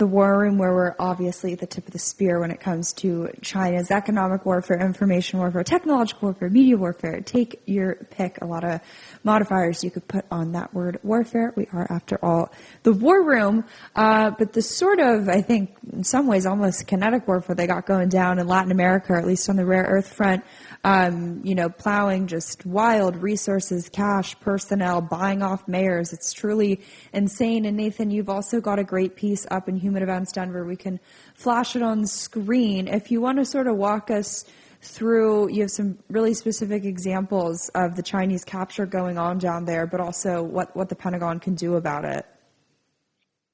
the war room, where we're obviously at the tip of the spear when it comes to China's economic warfare, information warfare, technological warfare, media warfare. Take your pick. A lot of modifiers you could put on that word warfare. We are, after all, the war room. But the sort of, I think, in some ways, almost kinetic warfare they got going down in Latin America, or at least on the rare earth front, plowing just wild resources, cash, personnel, buying off mayors. It's truly insane. And Nathan, you've also got a great piece up in Human Events Denver. We can flash it on screen. If you want to sort of walk us through, you have some really specific examples of the Chinese capture going on down there, but also what the Pentagon can do about it.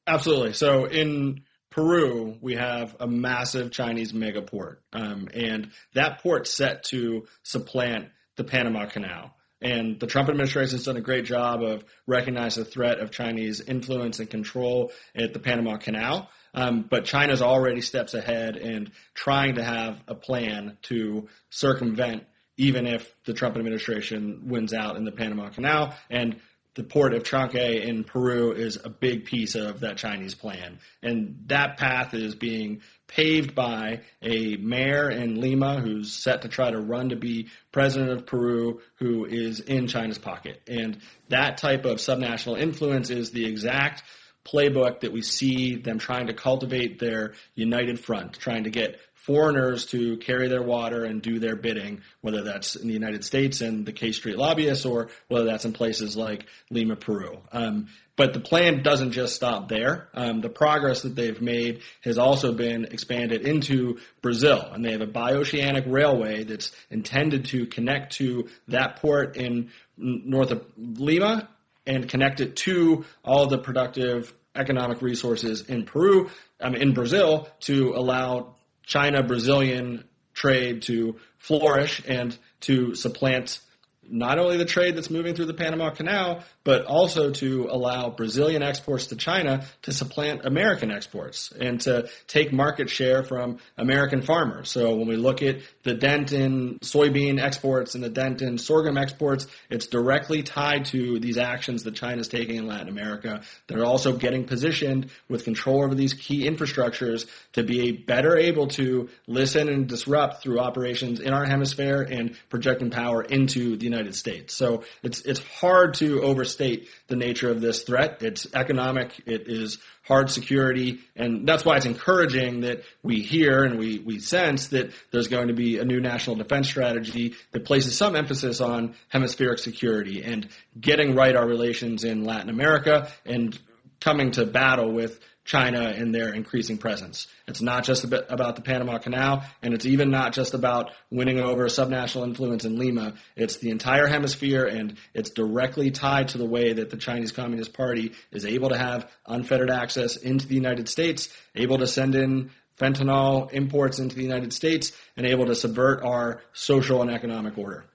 Absolutely. So in Peru, we have a massive Chinese mega port, and that port's set to supplant the Panama Canal. And the Trump administration has done a great job of recognizing the threat of Chinese influence and control at the Panama Canal. But China's already steps ahead and trying to have a plan to circumvent, even if the Trump administration wins out in the Panama Canal. And the port of Chanque in Peru is a big piece of that Chinese plan. And that path is being paved by a mayor in Lima who's set to try to run to be president of Peru, who is in China's pocket. And that type of subnational influence is the exact playbook that we see them trying to cultivate their united front, trying to get foreigners to carry their water and do their bidding, whether that's in the United States and the K Street lobbyists or whether that's in places like Lima, Peru. But the plan doesn't just stop there. The progress that they've made has also been expanded into Brazil, and they have a bioceanic railway that's intended to connect to that port in north of Lima and connect it to all the productive economic resources in Brazil, to allow China-Brazilian trade to flourish and to supplant not only the trade that's moving through the Panama Canal, but also to allow Brazilian exports to China to supplant American exports and to take market share from American farmers. So when we look at the dent in soybean exports and the dent in sorghum exports, it's directly tied to these actions that China's taking in Latin America. They're also getting positioned with control over these key infrastructures to be better able to listen and disrupt through operations in our hemisphere and projecting power into the United States. So it's hard to overstate the nature of this threat. It's economic, it is hard security, and that's why it's encouraging that we hear and we sense that there's going to be a new national defense strategy that places some emphasis on hemispheric security and getting right our relations in Latin America and coming to battle with China and their increasing presence. It's not just about the Panama Canal, and it's even not just about winning over subnational influence in Lima. It's the entire hemisphere, and it's directly tied to the way that the Chinese Communist Party is able to have unfettered access into the United States, able to send in fentanyl imports into the United States, and able to subvert our social and economic order.